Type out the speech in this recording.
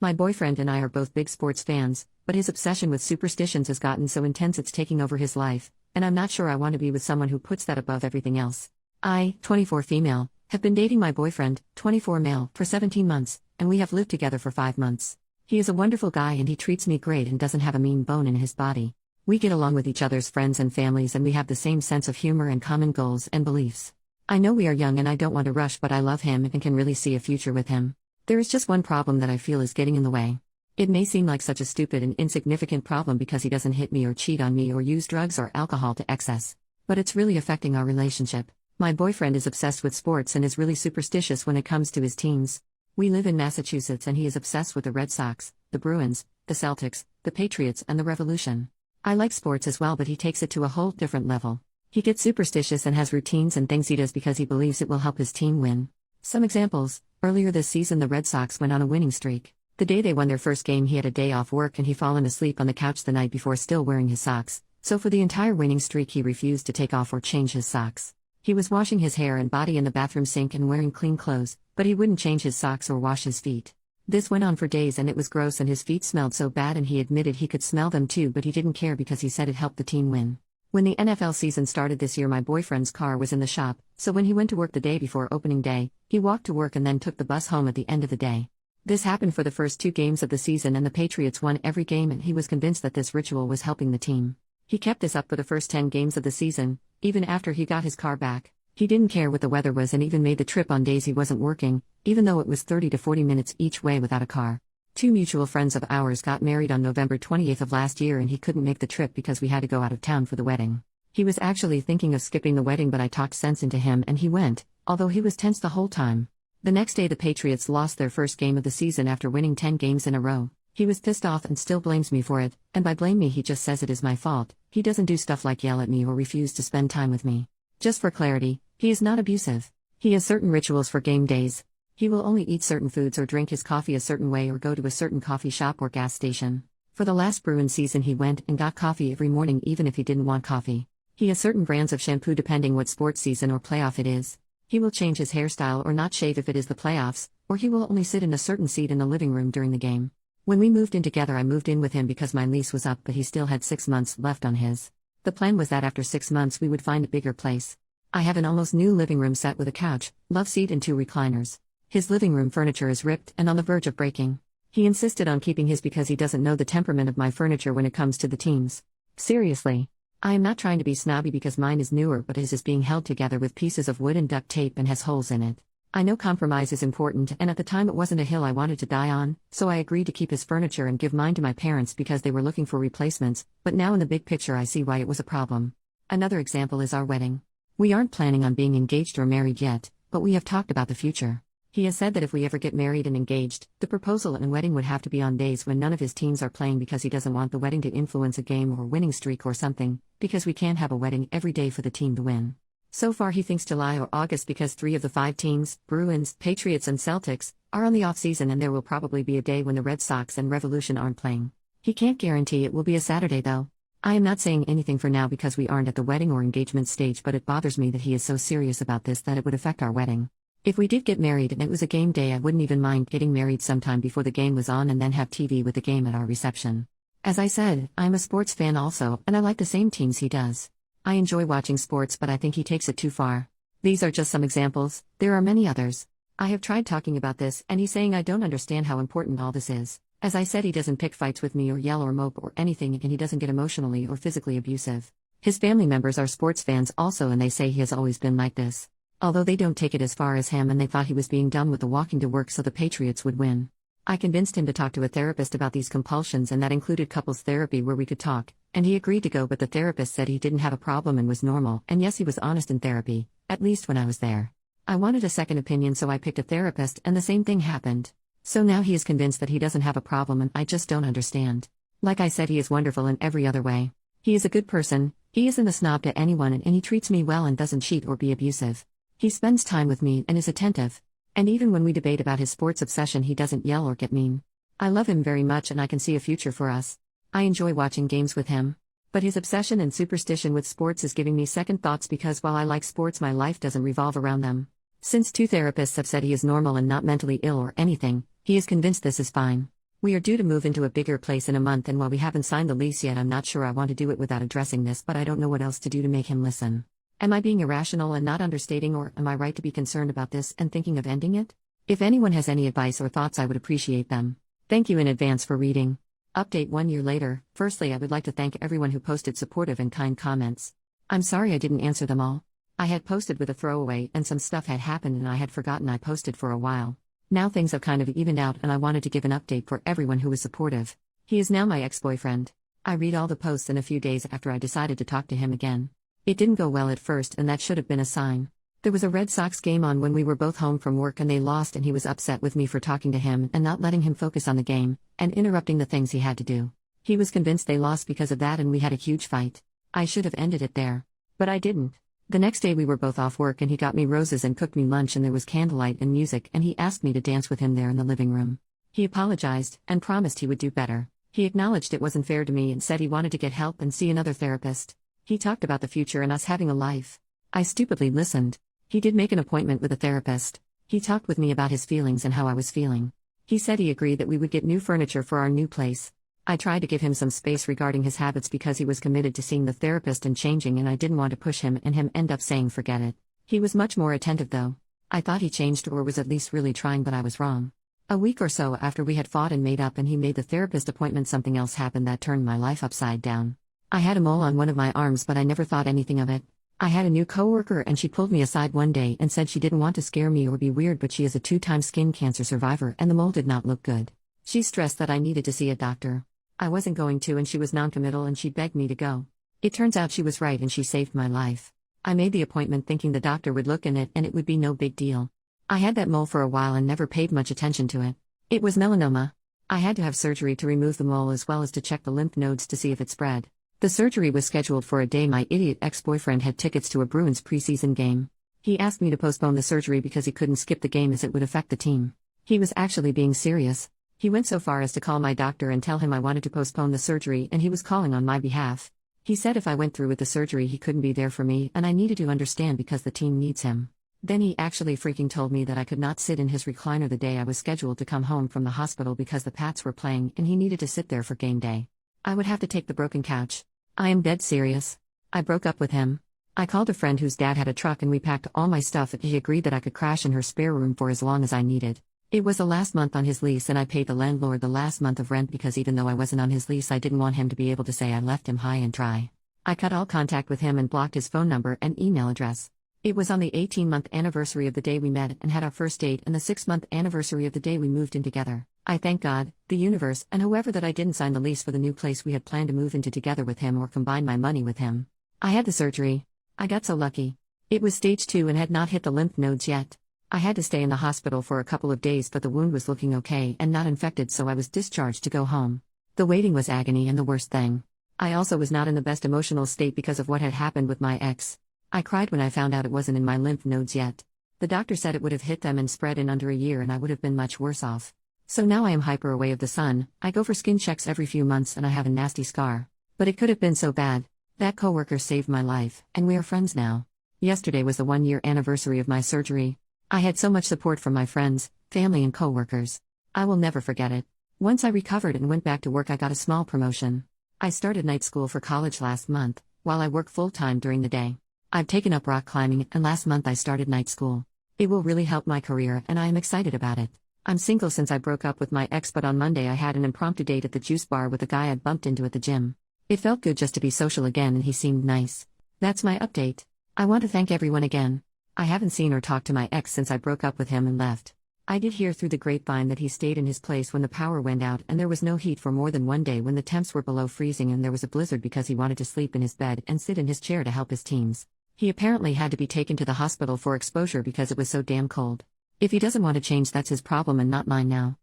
My boyfriend and I are both big sports fans, but his obsession with superstitions has gotten so intense it's taking over his life, and I'm not sure I want to be with someone who puts that above everything else. I, 24 female, have been dating my boyfriend, 24 male, for 17 months, and we have lived together for 5 months. He is a wonderful guy and he treats me great and doesn't have a mean bone in his body. We get along with each other's friends and families and we have the same sense of humor and common goals and beliefs. I know we are young and I don't want to rush, but I love him and can really see a future with him. There is just one problem that I feel is getting in the way. It may seem like such a stupid and insignificant problem because he doesn't hit me or cheat on me or use drugs or alcohol to excess. But it's really affecting our relationship. My boyfriend is obsessed with sports and is really superstitious when it comes to his teams. We live in Massachusetts and he is obsessed with the Red Sox, the Bruins, the Celtics, the Patriots and the Revolution. I like sports as well, but he takes it to a whole different level. He gets superstitious and has routines and things he does because he believes it will help his team win. Some examples: earlier this season the Red Sox went on a winning streak. The day they won their first game he had a day off work and he fallen asleep on the couch the night before still wearing his socks, so for the entire winning streak he refused to take off or change his socks. He was washing his hair and body in the bathroom sink and wearing clean clothes, but he wouldn't change his socks or wash his feet. This went on for days and it was gross and his feet smelled so bad and he admitted he could smell them too, but he didn't care because he said it helped the team win. When the NFL season started this year my boyfriend's car was in the shop, so when he went to work the day before opening day, he walked to work and then took the bus home at the end of the day. This happened for the first 2 games of the season and the Patriots won every game and he was convinced that this ritual was helping the team. He kept this up for the first 10 games of the season, even after he got his car back. He didn't care what the weather was and even made the trip on days he wasn't working, even though it was 30 to 40 minutes each way without a car. 2 mutual friends of ours got married on November 28th of last year and he couldn't make the trip because we had to go out of town for the wedding. He was actually thinking of skipping the wedding, but I talked sense into him and he went, although he was tense the whole time. The next day the Patriots lost their first game of the season after winning 10 games in a row. He was pissed off and still blames me for it, and by blame me he just says it is my fault. He doesn't do stuff like yell at me or refuse to spend time with me. Just for clarity, he is not abusive. He has certain rituals for game days. He will only eat certain foods or drink his coffee a certain way or go to a certain coffee shop or gas station. For the last Bruins season he went and got coffee every morning even if he didn't want coffee. He has certain brands of shampoo depending what sports season or playoff it is. He will change his hairstyle or not shave if it is the playoffs, or he will only sit in a certain seat in the living room during the game. When we moved in together I moved in with him because my lease was up but he still had 6 months left on his. The plan was that after 6 months we would find a bigger place. I have an almost new living room set with a couch, love seat and 2 recliners. His living room furniture is ripped and on the verge of breaking. He insisted on keeping his because he doesn't know the temperament of my furniture when it comes to the teams. Seriously. I am not trying to be snobby because mine is newer, but his is being held together with pieces of wood and duct tape and has holes in it. I know compromise is important and at the time it wasn't a hill I wanted to die on, so I agreed to keep his furniture and give mine to my parents because they were looking for replacements, but now in the big picture I see why it was a problem. Another example is our wedding. We aren't planning on being engaged or married yet, but we have talked about the future. He has said that if we ever get married and engaged, the proposal and wedding would have to be on days when none of his teams are playing because he doesn't want the wedding to influence a game or winning streak or something, because we can't have a wedding every day for the team to win. So far he thinks July or August because 3 of the 5 teams, Bruins, Patriots and Celtics, are on the off-season and there will probably be a day when the Red Sox and Revolution aren't playing. He can't guarantee it will be a Saturday though. I am not saying anything for now because we aren't at the wedding or engagement stage, but it bothers me that he is so serious about this that it would affect our wedding. If we did get married and it was a game day I wouldn't even mind getting married sometime before the game was on and then have TV with the game at our reception. As I said, I'm a sports fan also and I like the same teams he does. I enjoy watching sports but I think he takes it too far. These are just some examples, there are many others. I have tried talking about this and he's saying I don't understand how important all this is. As I said, he doesn't pick fights with me or yell or mope or anything and he doesn't get emotionally or physically abusive. His family members are sports fans also and they say he has always been like this. Although they don't take it as far as him and they thought he was being done with the walking to work so the Patriots would win. I convinced him to talk to a therapist about these compulsions and that included couples therapy where we could talk, and he agreed to go, but the therapist said he didn't have a problem and was normal, and yes, he was honest in therapy, at least when I was there. I wanted a second opinion so I picked a therapist and the same thing happened. So now he is convinced that he doesn't have a problem and I just don't understand. Like I said, he is wonderful in every other way. He is a good person, he isn't a snob to anyone and he treats me well and doesn't cheat or be abusive. He spends time with me and is attentive. And even when we debate about his sports obsession he doesn't yell or get mean. I love him very much and I can see a future for us. I enjoy watching games with him. But his obsession and superstition with sports is giving me second thoughts because while I like sports my life doesn't revolve around them. Since 2 therapists have said he is normal and not mentally ill or anything, he is convinced this is fine. We are due to move into a bigger place in a month, and while we haven't signed the lease yet, I'm not sure I want to do it without addressing this, but I don't know what else to do to make him listen. Am I being irrational and not understating, or am I right to be concerned about this and thinking of ending it? If anyone has any advice or thoughts, I would appreciate them. Thank you in advance for reading. Update 1 year later. Firstly, I would like to thank everyone who posted supportive and kind comments. I'm sorry I didn't answer them all. I had posted with a throwaway and some stuff had happened and I had forgotten I posted for a while. Now things have kind of evened out and I wanted to give an update for everyone who was supportive. He is now my ex-boyfriend. I read all the posts in a few days after I decided to talk to him again. It didn't go well at first, and that should have been a sign. There was a Red Sox game on when we were both home from work and they lost, and he was upset with me for talking to him and not letting him focus on the game, and interrupting the things he had to do. He was convinced they lost because of that and we had a huge fight. I should have ended it there. But I didn't. The next day we were both off work and he got me roses and cooked me lunch and there was candlelight and music and he asked me to dance with him there in the living room. He apologized and promised he would do better. He acknowledged it wasn't fair to me and said he wanted to get help and see another therapist. He talked about the future and us having a life. I stupidly listened. He did make an appointment with a therapist. He talked with me about his feelings and how I was feeling. He said he agreed that we would get new furniture for our new place. I tried to give him some space regarding his habits because he was committed to seeing the therapist and changing, and I didn't want to push him and him end up saying forget it. He was much more attentive though. I thought he changed or was at least really trying, but I was wrong. A week or so after we had fought and made up and he made the therapist appointment, something else happened that turned my life upside down. I had a mole on one of my arms, but I never thought anything of it. I had a new coworker and she pulled me aside one day and said she didn't want to scare me or be weird, but she is a 2-time skin cancer survivor and the mole did not look good. She stressed that I needed to see a doctor. I wasn't going to and she was noncommittal and she begged me to go. It turns out she was right and she saved my life. I made the appointment thinking the doctor would look in it and it would be no big deal. I had that mole for a while and never paid much attention to it. It was melanoma. I had to have surgery to remove the mole as well as to check the lymph nodes to see if it spread. The surgery was scheduled for a day my idiot ex-boyfriend had tickets to a Bruins preseason game. He asked me to postpone the surgery because he couldn't skip the game as it would affect the team. He was actually being serious. He went so far as to call my doctor and tell him I wanted to postpone the surgery and he was calling on my behalf. He said if I went through with the surgery he couldn't be there for me and I needed to understand because the team needs him. Then he actually freaking told me that I could not sit in his recliner the day I was scheduled to come home from the hospital because the Pats were playing and he needed to sit there for game day. I would have to take the broken couch. I am dead serious. I broke up with him. I called a friend whose dad had a truck and we packed all my stuff and he agreed that I could crash in her spare room for as long as I needed. It was the last month on his lease and I paid the landlord the last month of rent because even though I wasn't on his lease I didn't want him to be able to say I left him high and dry. I cut all contact with him and blocked his phone number and email address. It was on the 18-month anniversary of the day we met and had our first date and the 6-month anniversary of the day we moved in together. I thank God, the universe, and whoever that I didn't sign the lease for the new place we had planned to move into together with him or combine my money with him. I had the surgery. I got so lucky. It was stage 2 and had not hit the lymph nodes yet. I had to stay in the hospital for a couple of days, but the wound was looking okay and not infected, so I was discharged to go home. The waiting was agony, and the worst thing, I also was not in the best emotional state because of what had happened with my ex. I cried when I found out it wasn't in my lymph nodes yet. The doctor said it would have hit them and spread in under a year and I would have been much worse off. So now I am hyper away of the sun. I go for skin checks every few months and I have a nasty scar. But it could have been so bad. That coworker saved my life, and we are friends now. Yesterday was the 1-year anniversary of my surgery. I had so much support from my friends, family and coworkers. I will never forget it. Once I recovered and went back to work, I got a small promotion. I started night school for college last month, while I work full-time during the day. I've taken up rock climbing and last month I started night school. It will really help my career and I am excited about it. I'm single since I broke up with my ex, but on Monday I had an impromptu date at the juice bar with a guy I'd bumped into at the gym. It felt good just to be social again and he seemed nice. That's my update. I want to thank everyone again. I haven't seen or talked to my ex since I broke up with him and left. I did hear through the grapevine that he stayed in his place when the power went out and there was no heat for more than one day when the temps were below freezing and there was a blizzard because he wanted to sleep in his bed and sit in his chair to help his teams. He apparently had to be taken to the hospital for exposure because it was so damn cold. If he doesn't want to change, that's his problem and not mine now.